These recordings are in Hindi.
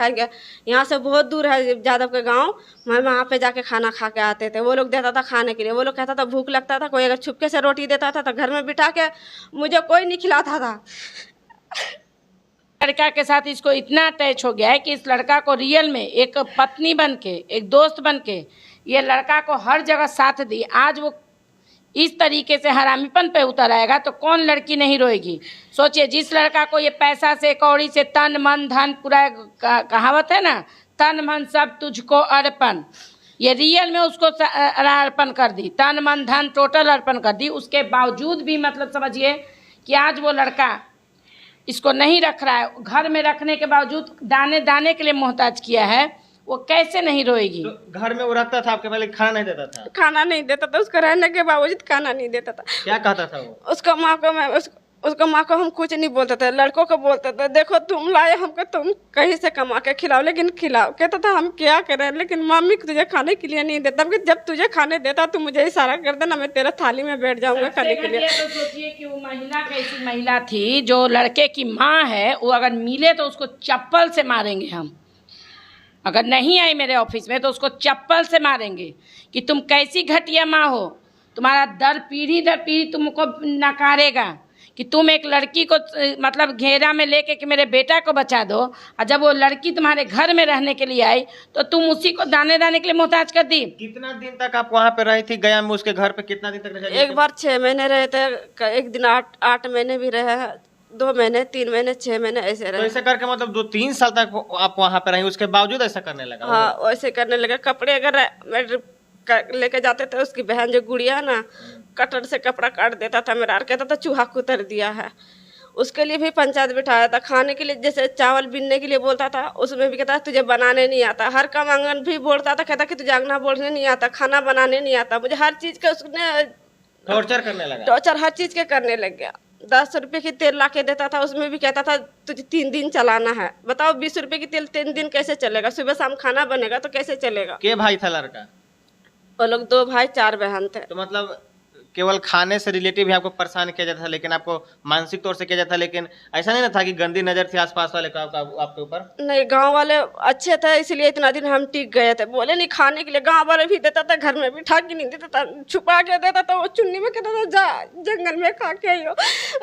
गया। यहाँ से बहुत दूर है जादव के गांव। मैं वहाँ पे जाके खाना खा के आते थे। वो लोग देता था खाने के लिए। वो लोग कहता था भूख लगता था, कोई अगर छुपके से रोटी देता था तो घर में बिठा के मुझे कोई नहीं खिलाता था। लड़का के साथ इसको इतना अटैच हो गया है कि इस लड़का को रियल में एक पत्नी बन के, एक दोस्त बन के ये लड़का को हर जगह साथ दी। आज वो इस तरीके से हरामीपन पे उतर आएगा तो कौन लड़की नहीं रोएगी। सोचिए, जिस लड़का को ये पैसा से, कौड़ी से, तन मन धन, पूरा कहावत है ना, तन मन सब तुझको अर्पण, ये रियल में उसको अर्पण कर दी, तन मन धन टोटल अर्पण कर दी। उसके बावजूद भी मतलब समझिए कि आज वो लड़का इसको नहीं रख रहा है, घर में रखने के बावजूद दाने दाने के लिए मोहताज किया है, वो कैसे नहीं रोएगी। तो घर में वो रखता था आपके पहले, खाना नहीं देता था? खाना नहीं देता था, उसको रहने के बावजूद खाना नहीं देता था। क्या कहता था वो? उसको माँ को हम कुछ नहीं बोलते थे, लड़कों को बोलते थे देखो तुम लाए हमको, तुम कहीं से कमा के खिलाओ लेकिन खिलाओ। कहता था हम क्या करें, लेकिन मम्मी तुझे खाने के लिए नहीं देता, जब तुझे खाने देता तो मुझे इशारा कर देना, मैं तेरा थाली में बैठ जाऊंगा खाने के लिए। तो सोचिए कि वो महिला कैसी महिला थी, जो लड़के की माँ है, वो अगर मिले तो उसको चप्पल से मारेंगे हम। अगर नहीं आई मेरे ऑफिस में तो उसको चप्पल से मारेंगे कि तुम कैसी घटिया माँ हो। तुम्हारा दर पीढ़ी तुमको नकारेगा कि तुम एक लड़की को मतलब घेरा में लेके कि मेरे बेटा को बचा दो, और जब वो लड़की तुम्हारे घर में रहने के लिए आई तो तुम उसी को दाने दाने के लिए मोहताज कर दी। कितना दिन तक आप वहाँ पे रही थी गया में? उसके घर पे कितना दिन तक रहे? एक बार 6 महीने रहे थे, एक दिन 8 महीने भी रहे, 2 महीने, 3 महीने, 6 महीने ऐसे रहे। तो ऐसे करके मतलब 2-3 साल तक आप वहाँ पे रही, उसके बावजूद ऐसा करने लगा? हाँ, वैसे करने लगा। कपड़े अगर लेके जाते थे, उसकी बहन जो गुड़िया ना, कटर से कपड़ा काट देता था मेरा, और कहता था चूहा कुतर दिया है। उसके लिए भी पंचायत बिठाया था। खाने के लिए जैसे चावल बीनने के लिए बोलता था, उसमें भी कहता तुझे बनाने नहीं आता। हर काम आंगन भी बोलता था, कहता कि तुझे आंगना बोलने नहीं आता, खाना बनाने नहीं आता। मुझे हर चीज का उसने टॉर्चर करने लगा। टॉर्चर हर चीज के करने लग गया। 10 रुपए की तेल ला के देता था, उसमें भी कहता था तुझे 3 दिन चलाना है। बताओ 20 रुपए की तेल 3 दिन कैसे चलेगा? सुबह शाम खाना बनेगा तो कैसे चलेगा? के भाई था लड़का? वो लोग 2 भाई 4 बहन थे। तो मतलब केवल खाने से रिलेटिव ही आपको परेशान किया जाता था, लेकिन आपको मानसिक तौर से किया जाता था, लेकिन ऐसा नहीं ना था कि गंदी नजर थी आसपास वाले का आपके ऊपर? नहीं, गांव वाले अच्छे थे, इसलिए इतना दिन हम टिक गए थे। बोले नहीं खाने के लिए, गांव वाले भी देता था, घर में बिठा के नहीं देता था, छुपा के देता था। वो चुन्नी में कहता था जा जंगल में खा के आइयो,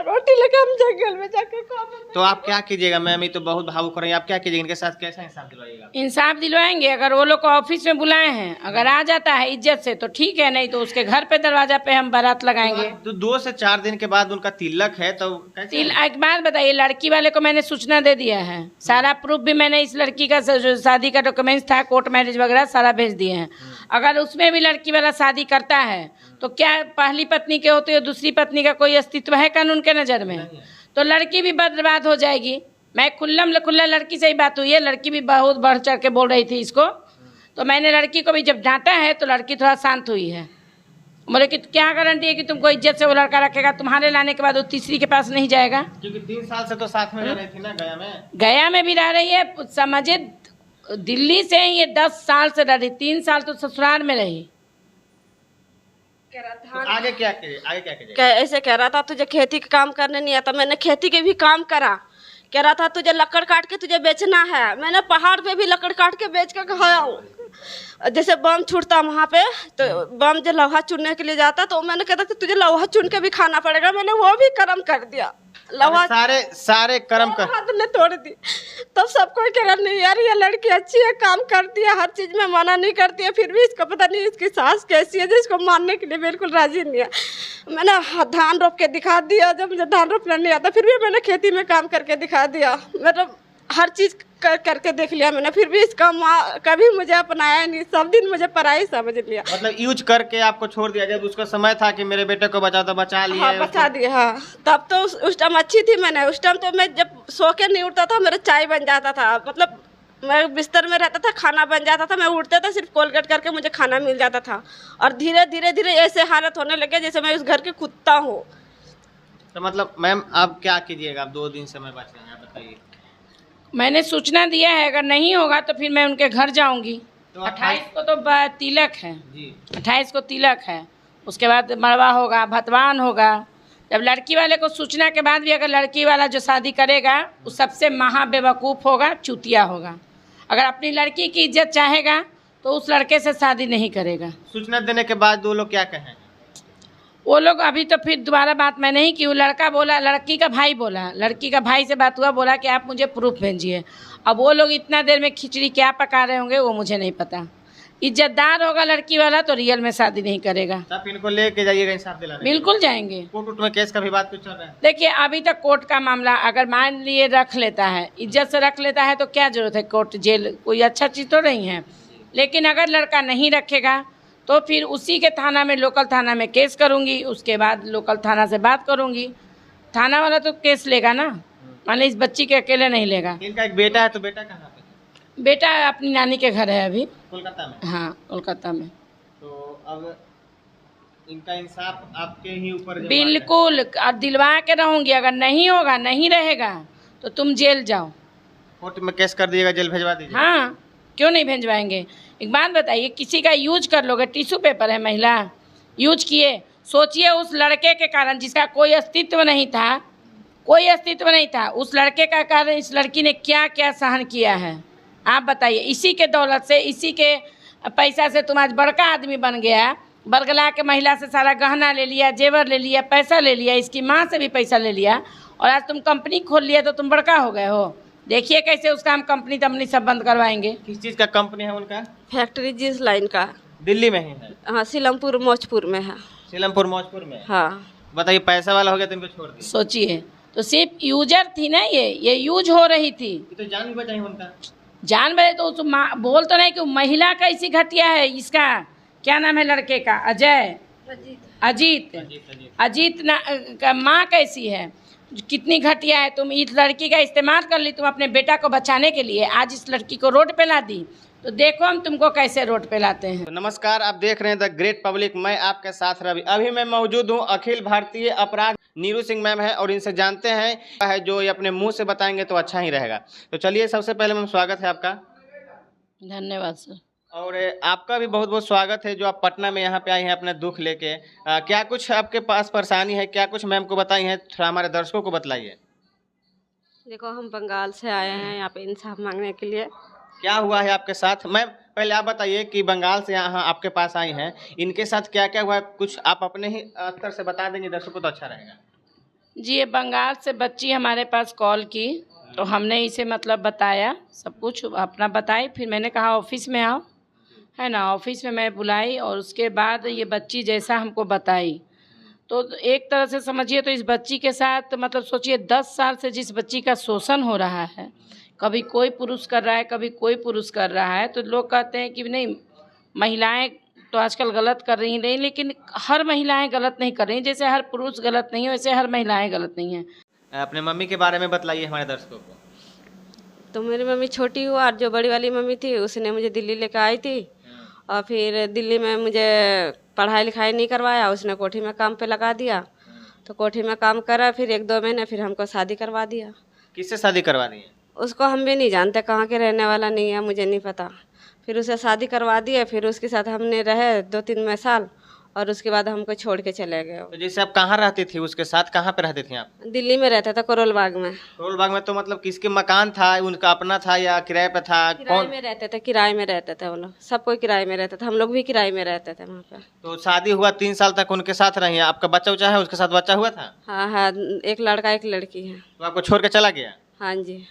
रोटी लेके हम जंगल में जाके खा। तो आप क्या कीजिएगा मैम? ये तो बहुत भावुक हो रही है, आप क्या कीजिएगा? इनके साथ कैसा इंसाफ दिलवाइएगा? इंसाफ दिलवाएंगे। अगर वो लोग को ऑफिस में बुलाए हैं, अगर आ जाता है इज्जत से तो ठीक है, नहीं तो उसके घर पे दरवाजा पे हम बारात लगाएंगे। तो 2 से 4 दिन के बाद उनका तिलक है, तो कैसे? एक बात बताइए, लड़की वाले को मैंने सूचना दे दिया है, सारा प्रूफ भी मैंने इस लड़की का जो शादी का डॉक्यूमेंट्स था, कोर्ट मैरिज वगैरह सारा भेज दिए हैं। अगर उसमें भी लड़की वाला शादी करता है तो क्या पहली पत्नी के होते हो दूसरी पत्नी का कोई अस्तित्व है कानून के नज़र में? तो लड़की भी बर्बाद हो जाएगी। मैं खुल्ला लड़की से ही बात हुई है, लड़की भी बहुत बढ़ चढ़ के बोल रही थी इसको, तो मैंने लड़की को भी जब डांटा है तो लड़की थोड़ा शांत हुई है। बोले कि क्या गारंटी है कि तुमको इज्जत से वो लड़का रखेगा, तुम्हारे लाने के बाद वो तीसरी के पास नहीं जाएगा? क्योंकि 3 साल से तो साथ में रह रही थी ना गया में। गया में भी रह रही है, समझे, दिल्ली से ये 10 साल से रह रही, 3 साल तो ससुराल में रही। तो आगे क्या कीजिए? ऐसे कह रहा था तुझे खेती का काम करने नहीं आता। मैंने खेती के भी काम करा। कह रहा था तुझे लकड़ काट के तुझे बेचना है। मैंने पहाड़ पे भी लकड़ काट के बेच के खाया हूँ। जैसे बम छूटता वहाँ पे, तो बम जो लोहा चुनने के लिए जाता, तो मैंने कहता कि तुझे लोहा चुन के भी खाना पड़ेगा। मैंने वो भी कर्म कर दिया। लोहा सारे कर्म कर हाथ ने तोड़ दी। तब सबको कह रहा नहीं यार ये लड़की अच्छी है, काम करती है, हर चीज में मना नहीं करती है, फिर भी इसको पता नहीं इसकी सास कैसी है जो इसको मानने के लिए बिल्कुल राजी नहीं है। मैंने धान रोप के दिखा दिया, जब मुझे धान रोपना नहीं आता फिर भी मैंने खेती में काम करके दिखा दिया। मतलब हर चीज करके देख लिया मैंने, फिर भी इसका माँ कभी मुझे अपनाया नहीं, सब दिन मुझे पराई समझ लिया। मतलब यूज करके आपको छोड़ दिया। जब उसका समय था कि मेरे बेटे को बचाओ तो बचा लिया। हाँ, बचा दिया। हाँ, तब तो उस टाइम अच्छी थी मैंने। उस टाइम तो मैं जब सो के नहीं उठता था मेरा चाय बन जाता था। मतलब मैं बिस्तर में रहता था, खाना बन जाता था, मैं उठता था सिर्फ कोलगेट करके मुझे खाना मिल जाता था। और धीरे धीरे ऐसे हालत होने लगे जैसे मैं उस घर के कुत्ता हूँ। तो मतलब मैम आप क्या कीजिएगा? आप 2 दिन समय बच रहे हैं, बताइए। मैंने सूचना दिया है, अगर नहीं होगा तो फिर मैं उनके घर जाऊंगी। तो 28 को तो तिलक है जी, 28 को तिलक है, उसके बाद मरवा होगा, भतवान होगा। जब लड़की वाले को सूचना के बाद भी अगर लड़की वाला जो शादी करेगा वो सबसे महा बेवकूफ़ होगा, चूतिया होगा। अगर अपनी लड़की की इज्जत चाहेगा तो उस लड़के से शादी नहीं करेगा। सूचना देने के बाद वो लोग क्या कहें? वो लोग अभी तो फिर दोबारा बात मैं नहीं की, वो लड़का बोला, लड़की का भाई बोला, लड़की का भाई से बात हुआ, बोला कि आप मुझे प्रूफ भेजिए। अब वो लोग इतना देर में खिचड़ी क्या पका रहे होंगे वो मुझे नहीं पता। इज्जतदार होगा लड़की वाला तो रियल में शादी नहीं करेगा। आप इनको लेके जाइएगा इंसाफ दिलाने? बिल्कुल जाएंगे। कोर्ट में केस का भी बात कुछ चल रहा है? देखिए अभी तक कोर्ट का मामला अगर मान लिए रख लेता है, इज्जत से रख लेता है तो क्या जरूरत है कोर्ट जेल, कोई अच्छा चीज़ तो नहीं है। लेकिन अगर लड़का नहीं रखेगा तो फिर उसी के थाना में, लोकल थाना में केस करूँगी, उसके बाद लोकल थाना से बात करूँगी। थाना वाला तो केस लेगा ना, माने इस बच्ची के अकेले नहीं लेगा। इनका एक बेटा है, तो बेटा कहाँ पे? बेटा अपनी नानी के घर है अभी कोलकाता में। हाँ कोलकाता में। तो अब इनका इंसाफ आपके ही ऊपर जब बिल्कुल, और दिलवा के रहूँगी, अगर नहीं होगा, नहीं रहेगा तो तुम जेल जाओ। कोर्ट में केस कर दिएगा, जेल भेजवा दीजिए? हाँ, क्यों नहीं भेजवाएंगे। एक बात बताइए, किसी का यूज कर लोगे, टिश्यू पेपर है महिला, यूज किए, सोचिए उस लड़के के कारण जिसका कोई अस्तित्व नहीं था, कोई अस्तित्व नहीं था, उस लड़के का कारण इस लड़की ने क्या क्या सहन किया है आप बताइए। इसी के दौलत से, इसी के पैसा से तुम आज बड़का आदमी बन गया, बरगला के महिला से सारा गहना ले लिया, जेवर ले लिया, पैसा ले लिया, इसकी माँ से भी पैसा ले लिया, और आज तुम कंपनी खोल लिया तो तुम बड़का हो गए हो। देखिए कैसे उसका हम कंपनी तंपनी सब बंद करवाएंगे। किस चीज़ का कंपनी है उनका? फैक्ट्री जिस लाइन का। दिल्ली में ही है? हाँ, सीलमपुर मौजपुर में है। सीलमपुर मौजपुर में? हाँ। बताइए, पैसा वाला हो गया तो इनको छोड़ दिया। सोचिए, तो सिर्फ यूजर थी ना, ये यूज हो रही थी। तो जान भी बचाई उनका? जान बचे तो उस बोल तो नहीं कि महिला कैसी घटिया है। इसका क्या नाम है लड़के का? अजय, अजीत का माँ कैसी है, कितनी घटिया है। तुम इस लड़की का इस्तेमाल कर ली, तुम अपने बेटा को बचाने के लिए, आज इस लड़की को रोड पे ला दी, तो देखो हम तुमको कैसे रोड पे लाते हैं। तो नमस्कार, आप देख रहे हैं द ग्रेट पब्लिक, मैं आपके साथ रवि। अभी मैं मौजूद हूं अखिल भारतीय अपराध नीरू सिंह मैम है, और इनसे जानते हैं जो ये अपने मुंह से बताएंगे तो अच्छा ही रहेगा। तो चलिए, सबसे पहले मैम स्वागत है आपका। धन्यवाद सर। और आपका भी बहुत बहुत स्वागत है जो आप पटना में यहाँ पे आई हैं अपने दुख लेके। क्या कुछ आपके पास परेशानी है, क्या कुछ मैम को बताई है, थोड़ा हमारे दर्शकों को बतलाइए। देखो, हम बंगाल से आए हैं यहाँ पे इंसाफ मांगने के लिए। क्या हुआ है आपके साथ? मैम पहले आप बताइए कि बंगाल से यहाँ आपके पास आई हैं, इनके साथ क्या क्या हुआ है, कुछ आप अपने ही स्तर से बता देंगे दर्शकों तो अच्छा रहेगा। जी, ये बंगाल से बच्ची हमारे पास कॉल की, तो हमने इसे मतलब बताया, सब कुछ अपना बताई, फिर मैंने कहा ऑफिस में आओ, है ना, ऑफिस में मैं बुलाई, और उसके बाद ये बच्ची जैसा हमको बताई, तो एक तरह से समझिए तो इस बच्ची के साथ मतलब सोचिए 10 साल से जिस बच्ची का शोषण हो रहा है, कभी कोई पुरुष कर रहा है, कभी कोई पुरुष कर रहा है, तो लोग कहते हैं कि नहीं महिलाएं तो आजकल गलत कर रही नहीं, लेकिन हर महिलाएं गलत नहीं कर रही। जैसे हर पुरुष गलत नहीं है, वैसे हर महिलाएं गलत नहीं हैं। अपने मम्मी के बारे में बतलाइए हमारे दर्शकों को। तो मेरी मम्मी छोटी हुआ, और जो बड़ी वाली मम्मी थी उसने मुझे दिल्ली लेकर आई थी, और फिर दिल्ली में मुझे पढ़ाई लिखाई नहीं करवाया, उसने कोठी में काम पे लगा दिया। तो कोठी में काम करा, फिर 1-2 महीने फिर हमको शादी करवा दिया। किससे शादी करवा दी है? उसको हम भी नहीं जानते, कहाँ के रहने वाला नहीं है, मुझे नहीं पता। फिर उसे शादी करवा दिए, फिर उसके साथ हमने रहे 2-3 साल, और उसके बाद हमको छोड़ के चले गए। तो जैसे आप कहाँ रहती थी उसके साथ, कहाँ पे रहती थी आप? दिल्ली में रहता था, करोल बाग में। करोल बाग में? तो मतलब किसके मकान था, उनका अपना था या किराए पे था? किराए में रहते थे, किराए में रहते थे वो लोग, सब कोई किराए में रहता था, हम लोग भी किराए में रहते थे वहाँ पे। तो शादी हुआ 3 साल तक उनके साथ रही हैं, आपका बच्चा उच्चा है, उसके साथ बच्चा हुआ था? हाँ हाँ, एक लड़का एक लड़की है। तो आपको छोड़ के चला गया? हाँ जी।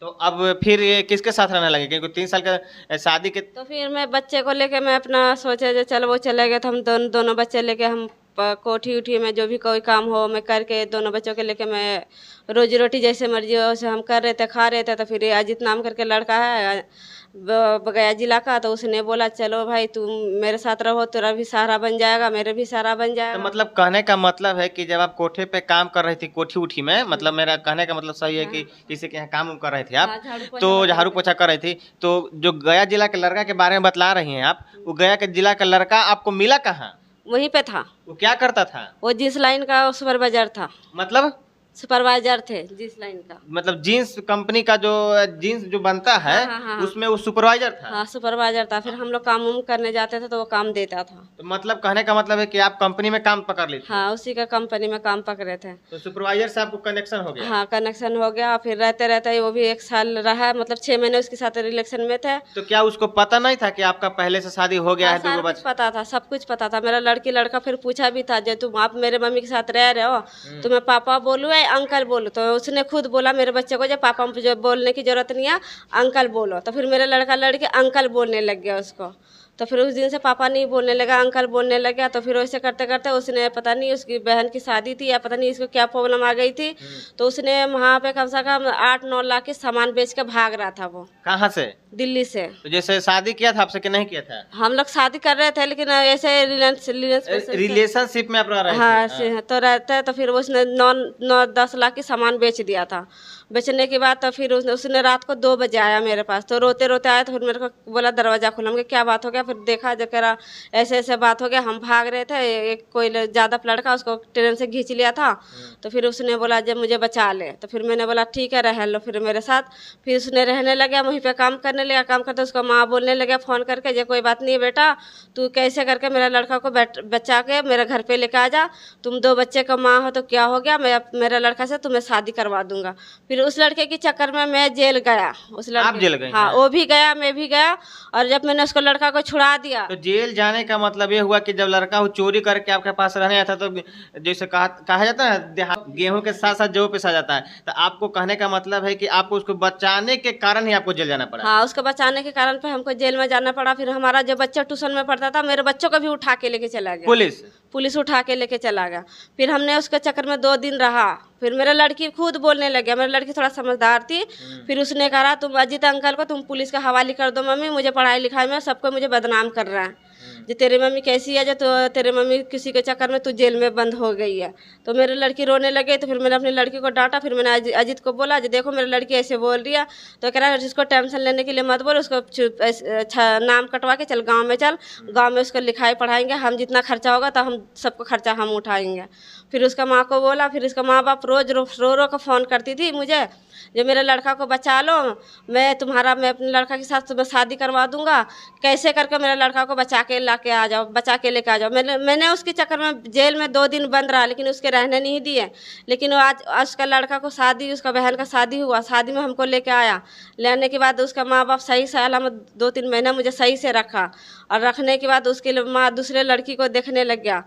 तो अब फिर ये किसके साथ रहने लगे, क्योंकि 3 साल का शादी के? तो फिर मैं बच्चे को लेके मैं अपना सोचा जो चल वो चले गए, तो हम दोनों बच्चे लेके हम कोठी उठी में जो भी कोई काम हो मैं करके दोनों बच्चों के लेके मैं रोजी रोटी जैसे मर्जी हो उसे हम कर रहे थे, खा रहे थे। तो फिर अजित नाम करके लड़का है गया जिला का, तो उसने बोला चलो भाई तुम मेरे साथ रहो, तेरा भी सहारा बन जाएगा, मेरे भी सहारा बन जाएगा। तो मतलब कहने का मतलब है कि जब आप कोठे पे काम कर रही थी, कोठी उठी में, मतलब मेरा कहने का मतलब सही है कि किसी के यहाँ काम कर रही थी आप, तो झाड़ू पोछा कर रही थी, तो जो गया जिला के लड़का के बारे में बतला रही हैं आप, वो गया के जिला का लड़का आपको मिला कहाँ? वहीं पे था। वो क्या करता था? वो जिस लाइन का उस पर बाजार था। मतलब सुपरवाइजर थे जिस लाइन का। मतलब जींस कंपनी का जो जींस जो बनता है हाँ। उसमें वो सुपरवाइजर था। हाँ सुपरवाइजर था। फिर हम लोग काम उम करने जाते थे तो वो काम देता था। तो मतलब कहने का मतलब है कि आप कंपनी में काम पकड़ ली थी। हाँ उसी का कंपनी में काम पकड़े थे। तो सुपरवाइजर से आपको कनेक्शन हो गया। हाँ कनेक्शन हो गया। फिर रहते रहते वो भी 1 साल रहा, मतलब 6 महीने उसके साथ रिलेशन में थे। तो क्या उसको पता नहीं था कि आपका पहले से शादी हो गया हाँ, है, दो सारा कुछ बच्चे? पता था, सब कुछ पता था। मेरा लड़का फिर पूछा भी था, जो तुम आप मेरे मम्मी के साथ रह रहे हो तो मैं पापा बोलूँ या अंकल बोलूँ? तो उसने खुद बोला मेरे बच्चे को, जो पापा मुझे बोलने की जरूरत नहीं है, अंकल बोलो। तो फिर मेरा लड़की अंकल बोलने लग गया उसको। तो फिर उस दिन से पापा नहीं बोलने लगा, अंकल बोलने लग गया। तो फिर वैसे करते करते उसने, पता नहीं उसकी बहन की शादी थी या पता नहीं इसको क्या प्रॉब्लम आ गई थी, तो उसने वहाँ पे कम से कम 8-9 लाख के सामान बेच के भाग रहा था वो। कहाँ से? दिल्ली से। तो जैसे शादी किया था आपसे कि नहीं किया था? हम लोग शादी कर रहे थे लेकिन ऐसे रिलेशनशिप में आप रह रहे हाँ थे? तो रहते तो फिर उसने 9-10 लाख की सामान बेच दिया था। बेचने के बाद तो फिर उसने रात को 2 बजे आया मेरे पास। तो रोते रोते आया तो फिर मेरे को बोला दरवाजा खोला। हम क्या बात हो गया? फिर देखा जो कह रहा ऐसे ऐसे बात हो गया, हम भाग रहे थे, एक कोई ज़्यादा लड़का उसको ट्रेन से खींच लिया था। तो फिर उसने बोला जब मुझे बचा ले। तो फिर मैंने बोला ठीक है रह लो फिर मेरे साथ। फिर उसने रहने लगा, वहीं पे काम करने लगा। काम करते उसको माँ बोलने लगा फ़ोन करके, जो कोई बात नहीं बेटा, तू कैसे करके मेरा लड़का को बचा के मेरे घर पे लेके आ जा। तुम 2 बच्चे का माँ हो तो क्या हो गया, मैं मेरा लड़का से तुम्हें शादी करवा दूंगा। फिर उस लड़के के चक्कर में मैं जेल गया। उस लड़के आप जेल गई? हाँ वो भी गया, मैं भी गया। और जब मैंने उसको लड़का को छुड़ा दिया, तो जेल जाने का मतलब ये हुआ कि जब लड़का वो चोरी करके आपके पास रहने आया था, तो जैसे कहा जाता है गेहूं के साथ साथ जौ पिसा जाता है, तो आपको कहने का मतलब है कि आपको उसको बचाने के कारण ही आपको जेल जाना पड़ा? हाँ उसको बचाने के कारण पे हमको जेल में जाना पड़ा। फिर हमारा जो बच्चा ट्यूशन में पढ़ता था, मेरे बच्चों को भी उठा के लेके चला गया। पुलिस उठा के लेके चला गया। फिर हमने उसके चक्कर में 2 दिन रहा। फिर मेरा लड़की खुद बोलने लग गया। मेरी लड़की थोड़ा समझदार थी। फिर उसने कहा तुम अजीत अंकल को तुम पुलिस का हवाले कर दो मम्मी, मुझे पढ़ाई लिखाई में सबको मुझे बदनाम कर रहा है, जो तेरी मम्मी कैसी है, जो तो तेरे मम्मी किसी के चक्कर में तू जेल में बंद हो गई है। तो मेरी लड़की रोने लगे। तो फिर मैंने अपनी लड़की को डांटा। फिर मैंने अजीत को बोला जो देखो मेरी लड़की ऐसे बोल रही है। तो कह रहा है जिसको टेंशन लेने के लिए मत बोल, उसको नाम कटवा के चल गाँव में चल, गाँव में उसको लिखाई पढ़ाएंगे, हम जितना खर्चा होगा तो हम सबको खर्चा हम उठाएंगे। फिर उसका माँ को बोला। फिर इसका माँ बाप रोज रो रो कर फ़ोन करती थी मुझे, जो मेरे लड़का को बचा लो, मैं अपने लड़का के साथ तुम्हें शादी करवा दूंगा, कैसे करके मेरे लड़का को बचा के लेके आ जाओ, बचा के लेके आ जाओ। मैंने उसके चक्कर में जेल में 2 दिन बंद रहा, लेकिन उसके रहने नहीं दिए। लेकिन वो आज उसका लड़का को शादी, उसका बहन का शादी हुआ, शादी में हमको लेके आया। लेने के बाद उसका माँ बाप सही सलामत 2-3 महीना मुझे सही से रखा। और रखने के बाद उसके माँ दूसरे लड़की को देखने लग गया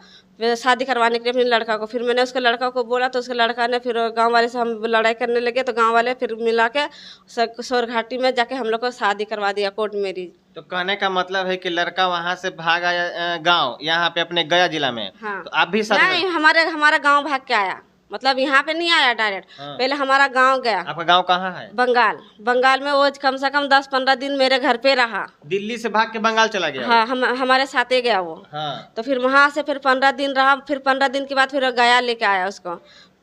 शादी करवाने के लिए अपने लड़का को। फिर मैंने उसके लड़का को बोला तो उसके लड़का ने, फिर गांव वाले से हम लड़ाई करने लगे। तो गांव वाले फिर मिला के सोरघाटी में जाके हम लोग को शादी करवा दिया, कोर्ट मैरिज। तो कहने का मतलब है कि लड़का वहाँ से भाग आया गांव, यहाँ पे अपने गया जिला में। हाँ। तो आप भी शादी नहीं, हमारा गांव भाग के आया, मतलब यहाँ पे नहीं आया डायरेक्ट। पहले हमारा गांव गया। आपका गांव कहाँ है? बंगाल में वो कम से कम 10-15 दिन मेरे घर पे रहा। दिल्ली से भाग के बंगाल चला गया? हाँ हमारे साथ ही गया वो। हाँ। तो फिर वहाँ से फिर 15 दिन रहा। फिर 15 दिन के बाद फिर गया लेके आया उसको।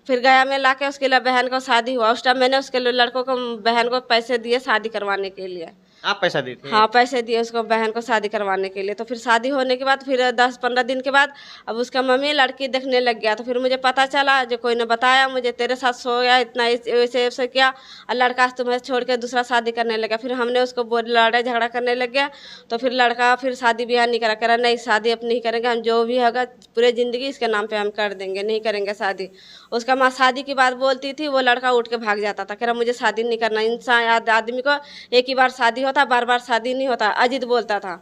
फिर गया में लाके उसके लिए बहन को शादी हुआ। उस टाइम मैंने उसके लड़कों को, बहन को पैसे दिए शादी करवाने के लिए। आप पैसा दी थी? हाँ पैसे दिए उसको बहन को शादी करवाने के लिए। तो फिर शादी होने के बाद फिर 10-15 दिन के बाद अब उसका मम्मी लड़की देखने लग गया। तो फिर मुझे पता चला, जो कोई ने बताया मुझे, तेरे साथ सो गया इतना ऐसे किया और लड़का तुम्हें छोड़ के दूसरा शादी करने लगा। फिर हमने उसको लड़ाई झगड़ा करने लग गया। तो फिर लड़का फिर शादी ब्याह नहीं करा, करा नहीं शादी अब नहीं करेंगे हम, जो भी होगा पूरे ज़िंदगी इसके नाम पे हम कर देंगे, नहीं करेंगे शादी। उसका माँ शादी की बात बोलती थी, वो लड़का उठ के भाग जाता था, कह रहा मुझे शादी नहीं करना। इंसान आदमी को एक ही बार शादी होता, बार बार शादी नहीं होता, अजीत बोलता था।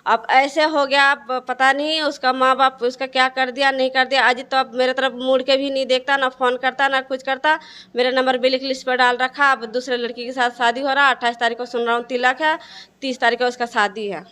अब ऐसे हो गया, अब पता नहीं उसका माँ बाप उसका क्या कर दिया नहीं कर दिया। अजीत तो अब मेरे तरफ मुड़ के भी नहीं देखता, ना फ़ोन करता ना कुछ करता। मेरा नंबर ब्लैक लिस्ट पर डाल रखा। अब दूसरे लड़की के साथ शादी हो रहा। 28 तारीख को सुन रहा हूँ तिलक है, 30 तारीख को उसका शादी है।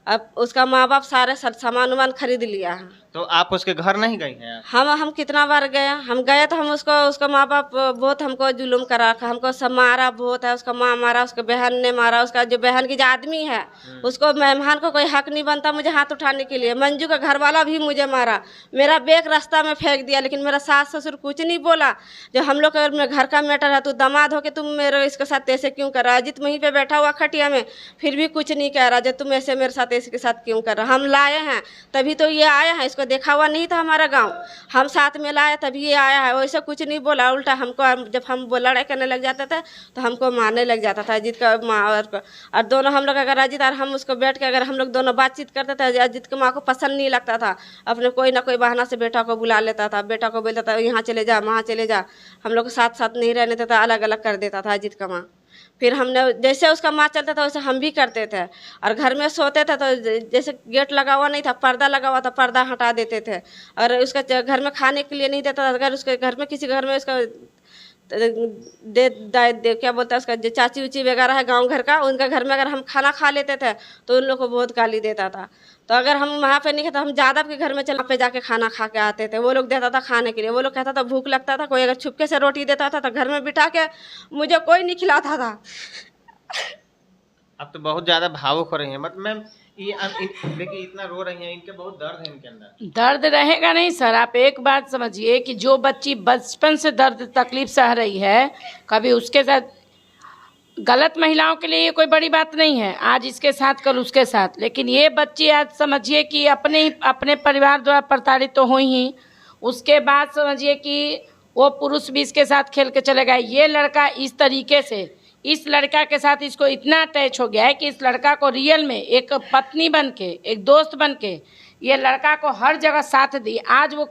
अब उसका माँ बाप सारे सामान वामान खरीद लिया है। तो आप उसके घर नहीं गई हैं? हम कितना बार गए। हम गए तो हम उसका माँ बाप बहुत हमको जुल्म करा रखा, हमको सब मारा बहुत है। उसका माँ मारा, उसके बहन ने मारा, उसका जो बहन की जो आदमी है उसको, मेहमान को कोई हक नहीं बनता मुझे हाथ उठाने के लिए। मंजू का घर वाला भी मुझे मारा, मेरा बैग रास्ता में फेंक दिया। लेकिन मेरा सास ससुर कुछ नहीं बोला। जो हम लोग के घर का मैटर है, तू दामाद हो के तुम मेरे इसके साथ ऐसे क्यों कर रहा है। अजीत वहीं पे बैठा हुआ खटिया में, फिर भी कुछ नहीं कह रहा, जो तुम ऐसे मेरे साथ साथ इसके साथ क्यों कर रहा। हम लाए हैं तभी तो ये आया है, इसको देखा हुआ नहीं था हमारा गांव, हम साथ में लाए तभी ये आया है। वैसे कुछ नहीं बोला, उल्टा हमको जब हम लड़ाई करने लग जाता था तो हमको मारने लग जाता था अजीत का माँ और दोनों हम लोग अगर अजीत और हम उसको बैठ के अगर हम लोग दोनों बातचीत करते थे, अजीत की माँ को पसंद नहीं लगता था, अपने कोई ना कोई बहाना से बेटा को बुला लेता था, बेटा को बोलता था यहाँ चले जा वहाँ चले जा, हम लोग साथ साथ नहीं रहने देता, अलग अलग कर देता था अजीत का माँ। फिर हमने जैसे उसका माँ चलता था वैसे हम भी करते थे, और घर में सोते थे तो जैसे गेट लगा हुआ नहीं था, पर्दा लगा हुआ था, पर्दा हटा देते थे। और उसका घर में खाने के लिए नहीं देता था, अगर उसके घर में किसी घर में उसका दे क्या बोलता है उसका जो चाची उची वगैरह है गांव घर का, उनका घर में अगर हम खाना खा लेते थे तो उन लोग को बहुत गाली देता था। तो अगर हम वहाँ पे नहीं खाते, हम जादव के घर में चल पे जाके खाना खा के आते थे, वो लोग देता था खाने के लिए, वो लोग कहता था भूख लगता था, कोई अगर छुपके से रोटी देता था तो घर में बिठा के मुझे कोई नहीं खिलाता था। अब तो बहुत ज्यादा भावुक हो रही हैं, मतलब मैम ये देखिए इतना रो रही हैं, इनके बहुत दर्द है इनके अंदर। दर्द रहेगा नहीं सर, आप एक बात समझिए कि जो बच्ची बचपन से दर्द तकलीफ सह रही है, कभी उसके साथ गलत महिलाओं के लिए ये कोई बड़ी बात नहीं है, आज इसके साथ कल उसके साथ, लेकिन ये बच्ची आज समझिए कि अपने परिवार द्वारा प्रताड़ित तो हुई ही, उसके बाद समझिए कि वो पुरुष भी इसके साथ खेल के चले गए। ये लड़का इस तरीके से इस लड़का के साथ इसको इतना अटैच हो गया है कि इस लड़का को रियल में एक पत्नी बन के, एक दोस्त बन के ये लड़का को हर जगह साथ दी। आज वो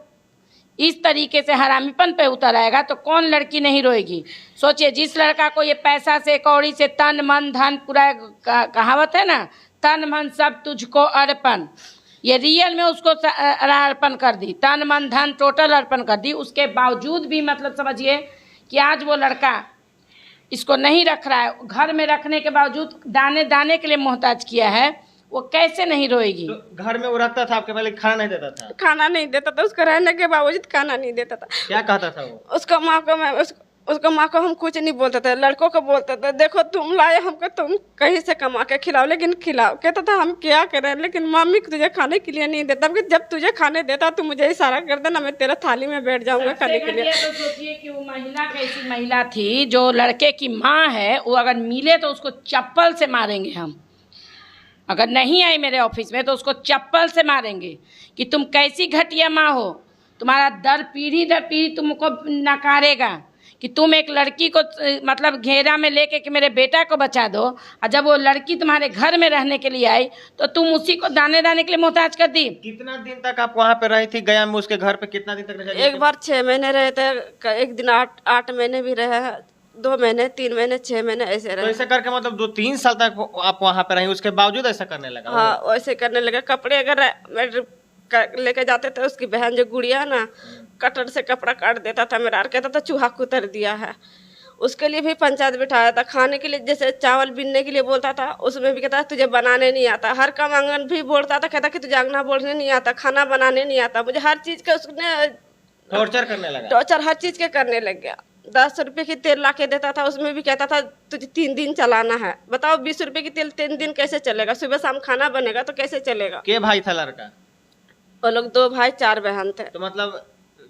इस तरीके से हरामीपन पे उतर आएगा तो कौन लड़की नहीं रोएगी। सोचिए, जिस लड़का को ये पैसा से कौड़ी से तन मन धन पूरा कहावत है ना, तन मन सब तुझको अर्पण, ये रियल में उसको अर्पण कर दी, तन मन धन टोटल अर्पण कर दी। उसके बावजूद भी मतलब समझिए कि आज वो लड़का इसको नहीं रख रहा है, घर में रखने के बावजूद दाने दाने के लिए मोहताज किया है, वो कैसे नहीं रोएगी। तो घर में वो रखता था आपके पहले, खाना नहीं देता था? खाना नहीं देता था, उसको रहने के बावजूद खाना नहीं देता था। क्या कहता था वो? उसका माँ को मैं उसको माँ को हम कुछ नहीं बोलते थे, लड़कों को बोलते थे देखो तुम लाए हमको, तुम कहीं से कमा के खिलाओ, लेकिन खिलाओ। कहता था हम क्या करें, लेकिन मम्मी तुझे खाने के लिए नहीं देता, जब तुझे खाने देता तो मुझे इशारा कर देना, मैं तेरा थाली में बैठ जाऊंगा खाने के लिए। तो सोचिए कि वो महिला कैसी महिला थी, जो लड़के की माँ है, वो अगर मिले तो उसको चप्पल से मारेंगे हम, अगर नहीं आई मेरे ऑफिस में तो उसको चप्पल से मारेंगे कि तुम कैसी घटिया माँ हो, तुम्हारा दर पीढ़ी तुमको नकारेगा कि तुम एक लड़की को मतलब घेरा में लेके कि मेरे बेटा को बचा दो, और जब वो लड़की तुम्हारे घर में रहने के लिए आई तो तुम उसी को दाने दाने के लिए मोहताज कर दी। कितना दिन तक आप वहाँ पे रही थी गया में, उसके घर पे कितना दिन तक रहे? एक बार 6 महीने रहे थे, एक दिन 8 महीने भी रहे, 2 महीने 3 महीने 6 महीने ऐसे रहे। तो ऐसे करके मतलब 2-3 साल तक आप वहाँ पे रही, उसके बावजूद ऐसा करने लगा? हाँ वैसे करने लगा। कपड़े अगर लेके जाते थे, उसकी बहन जो गुड़िया ना, कटर से कपड़ा काट देता था मेरा, और कहता था चूहा कुतर दिया है। उसके लिए भी पंचायत बिठाया था। खाने के लिए जैसे चावल बीनने के लिए बोलता था, उसमें भी कहता तुझे बनाने नहीं आता। हर काम आंगन भी बोलता था, कहता कि तुझे आंगना बोलने नहीं आता, खाना बनाने नहीं आता। मुझे हर चीज़ का उसने टॉर्चर करने लगा, टॉर्चर हर चीज़ के करने लग गया। 10 रुपये की तेल ला के देता था, उसमें भी कहता था तुझे 3 दिन चलाना है। बताओ 20 रुपये की तेल 3 दिन कैसे चलेगा? सुबह शाम खाना बनेगा तो कैसे चलेगा? के भाई था लड़का? वो लोग 2 भाई 4 बहन थे। तो मतलब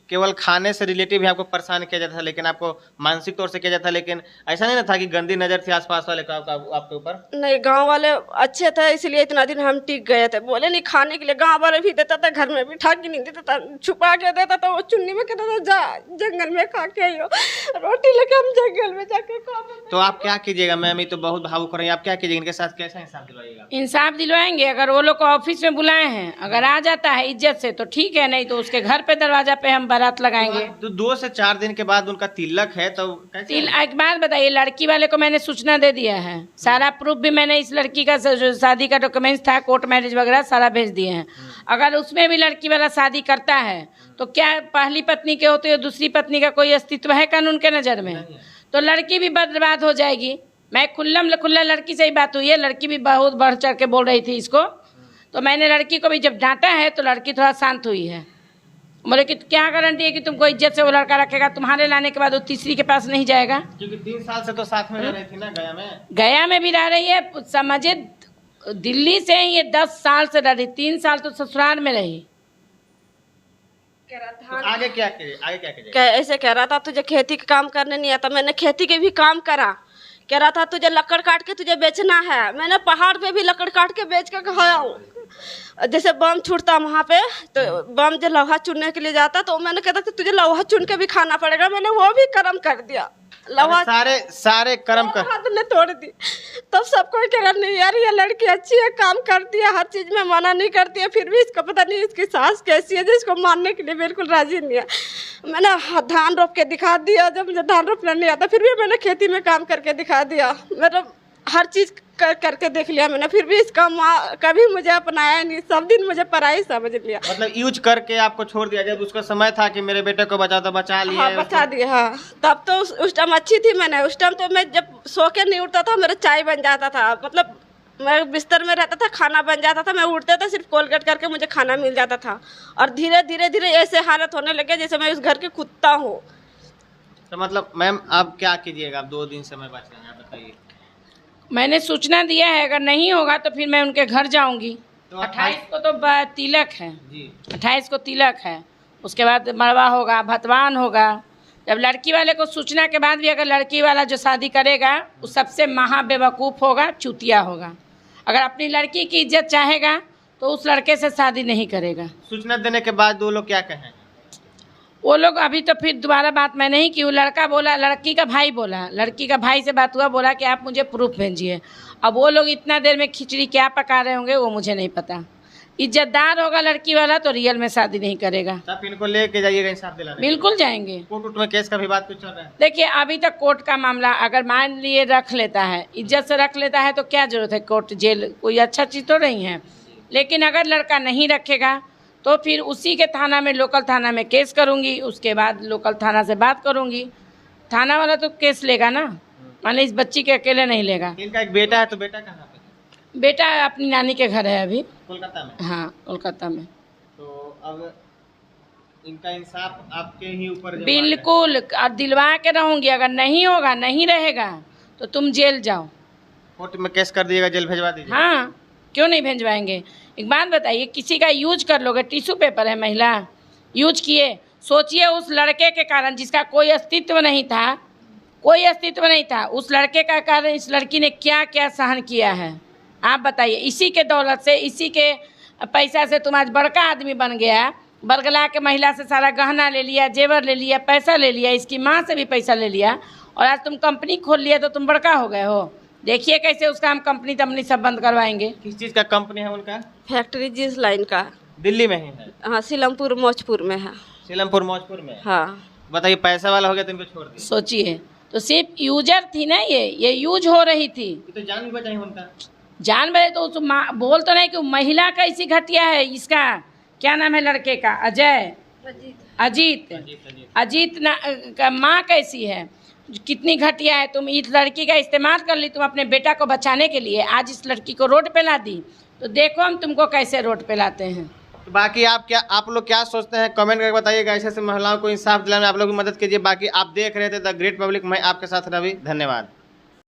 केवल खाने से रिलेटिव ही आपको परेशान किया जाता था, लेकिन आपको मानसिक तौर से किया जाता था, लेकिन ऐसा नहीं ना था कि गंदी नजर थी आसपास वाले का आपके ऊपर? नहीं, गांव वाले अच्छे थे, इसलिए इतना दिन हम टिक गए थे। बोले नहीं खाने के लिए, गांव वाले भी देता था, घर में भी ठा के नहीं देता था, छुपा के देता था। वो चुन्नी में कहता था जा जंगल में खा के आइयो, रोटी लेके हम जंगल में जाके खा। तो आप क्या कीजिएगा मैम, ये तो बहुत भावुक हो रही है, आप क्या कीजिएगा? इनके साथ कैसा इंसाफ दिलवाइएगा? इंसाफ दिलवाएंगे, अगर वो लोग को ऑफिस में बुलाए हैं, अगर आ जाता है इज्जत से तो ठीक है, नहीं तो उसके घर पे दरवाजा पे हम बारात लगाएंगे। तो 2 से 4 दिन के बाद उनका तिलक है, तो एक बात बताइए, लड़की वाले को मैंने सूचना दे दिया है, सारा प्रूफ भी मैंने इस लड़की का शादी का डॉक्यूमेंट्स था, कोर्ट मैरिज वगैरह सारा भेज दिए हैं। अगर उसमें भी लड़की वाला शादी करता है तो क्या पहली पत्नी के होते हो दूसरी पत्नी का कोई अस्तित्व है कानून के नज़र में? तो लड़की भी बर्बाद हो जाएगी। मैं खुल्ला लड़की से ही बात हुई है, लड़की भी बहुत बढ़ चढ़ के बोल रही थी इसको, तो मैंने लड़की को भी जब डांटा है तो लड़की थोड़ा शांत हुई है। बोले कि क्या गारंटी है कि तुमको इज्जत से वो लड़का रखेगा, तुम्हारे लाने के बाद वो तीसरी के पास नहीं जाएगा? क्योंकि 3 साल से तो साथ में रह रही थी ना गया में भी रह रही है, समझे दिल्ली से ही ये 10 साल से रह रही, 3 साल तो ससुराल में रही। तो आगे क्या कीजिए? ऐसे कह रहा था तुझे खेती का काम करने नहीं आता। मैंने खेती के भी काम करा, कह रहा था तुझे लकड़ काट के तुझे बेचना है। मैंने पहाड़ पे भी लकड़ काट के बेच के खाया हूँ। जैसे बम छूटता वहाँ पे, तो बम जो लोहा चुनने के लिए जाता, तो मैंने कहता था तुझे लोहा चुन के भी खाना पड़ेगा। मैंने वो भी कर्म कर दिया। लोहा सारे कर्म कर हाथ ने तोड़ दी। तब सबको कह रहा नहीं यार ये लड़की अच्छी है, काम करती है, हर चीज में मना नहीं करती है, फिर भी इसका पता नहीं इसकी सास कैसी है, जिसको मानने के लिए बिल्कुल राजी नहीं है। मैंने धान रोप के दिखा दिया, जब मुझे धान रोपना नहीं आता फिर भी मैंने खेती में काम करके दिखा दिया। मतलब हर चीज करके देख लिया मैंने, फिर भी इसका माँ कभी मुझे अपनाया नहीं, सब दिन मुझे पराई समझ लिया। मतलब यूज करके आपको छोड़ दिया। जब उसका समय था कि मेरे बेटे को बचा तो बचा लिया। हाँ बचा दिया। हाँ तब तो उस टाइम अच्छी थी मैंने। उस टाइम तो मैं जब सो के नहीं उठता था मेरा चाय बन जाता था। मतलब मैं बिस्तर में रहता था, खाना बन जाता था, मैं उठता था सिर्फ कोलगेट करके मुझे खाना मिल जाता था। और धीरे धीरे धीरे ऐसे हालत होने लगे जैसे मैं उस घर की कुत्ता हूँ। तो मतलब मैम आप क्या कीजिएगा? आप 2 दिन समय बच रहे हैं, आप बताइए। मैंने सूचना दिया है, अगर नहीं होगा तो फिर मैं उनके घर जाऊंगी। तो 28 को तो तिलक है जी। 28 को तिलक है, उसके बाद मड़वा होगा, भतवान होगा। जब लड़की वाले को सूचना के बाद भी अगर लड़की वाला जो शादी करेगा वो सबसे महा बेवकूफ़ होगा, चूतिया होगा। अगर अपनी लड़की की इज्जत चाहेगा तो उस लड़के से शादी नहीं करेगा। सूचना देने के बाद 2 लोग क्या कहें? वो लोग अभी तो फिर दोबारा बात मैं नहीं की। वो लड़का बोला, लड़की का भाई बोला, लड़की का भाई से बात हुआ, बोला कि आप मुझे प्रूफ भेजिए। अब वो लोग इतना देर में खिचड़ी क्या पका रहे होंगे वो मुझे नहीं पता। इज्जतदार होगा लड़की वाला तो रियल में शादी नहीं करेगा। आप इनको लेके जाइएगा इंसाफ दिलाने। बिल्कुल जाएंगे। कोर्ट में केस का भी बात कुछ चल रहा है? देखिए अभी तक कोर्ट का मामला अगर मान लिए रख लेता है, इज्जत से रख लेता है तो क्या जरूरत है कोर्ट जेल, कोई अच्छा चीज़ तो नहीं है। लेकिन अगर लड़का नहीं रखेगा तो फिर उसी के थाना में, लोकल थाना में केस करूँगी। उसके बाद लोकल थाना से बात करूँगी। थाना वाला तो केस लेगा ना, मान ली इस बच्ची के अकेले नहीं लेगा। इनका एक बेटा है, तो बेटा कहाँ पे? बेटा अपनी नानी के घर है अभी कोलकाता में। हाँ कोलकाता में। तो अब इनका इंसाफ आपके ही ऊपर बिल्कुल, और दिलवा के रहूँगी। अगर नहीं होगा, नहीं रहेगा तो तुम जेल जाओ। कोर्ट में केस कर दिएगा, जेल भेजवा दीजिए। हाँ क्यों नहीं भेजवाएंगे। एक बात बताइए, किसी का यूज कर लोगे, टिश्यू पेपर है महिला, यूज किए। सोचिए उस लड़के के कारण जिसका कोई अस्तित्व नहीं था, कोई अस्तित्व नहीं था, उस लड़के का कारण इस लड़की ने क्या क्या सहन किया है आप बताइए। इसी के दौलत से, इसी के पैसा से तुम आज बड़का आदमी बन गया। बरगला के महिला से सारा गहना ले लिया, जेवर ले लिया, पैसा ले लिया, इसकी माँ से भी पैसा ले लिया, और आज तुम कंपनी खोल लिया तो तुम बड़का हो गए हो। देखिए कैसे उसका हम कंपनी तमनी सब बंद करवाएंगे। किस चीज़ का कंपनी है उनका? फैक्ट्री जींस लाइन का। दिल्ली में ही है? हाँ सीलमपुर मौजपुर में है। सीलमपुर मौजपुर में? हाँ बताइए, पैसा वाला हो गया तो इनको छोड़ दिया। सोचिए, तो सिर्फ यूजर थी ना, ये यूज हो रही थी। ये तो जान भी बचाई उनका। जान बचे तो बोल तो नहीं कि महिला कैसी घटिया है। इसका क्या नाम है लड़के का? अजय, अजीत का माँ कैसी है, कितनी घटिया है। तुम इस लड़की का इस्तेमाल कर ली तुम अपने बेटा को बचाने के लिए, आज इस लड़की को रोड पे ला दी, तो देखो हम तुमको कैसे रोड पे लाते हैं। तो बाकी आप लोग क्या सोचते हैं कमेंट करके बताइएगा। ऐसे महिलाओं को इंसाफ दिलाने में आप लोग की मदद कीजिए। बाकी आप देख रहे थे द ग्रेट पब्लिक, मैं आपके साथ रवि, धन्यवाद।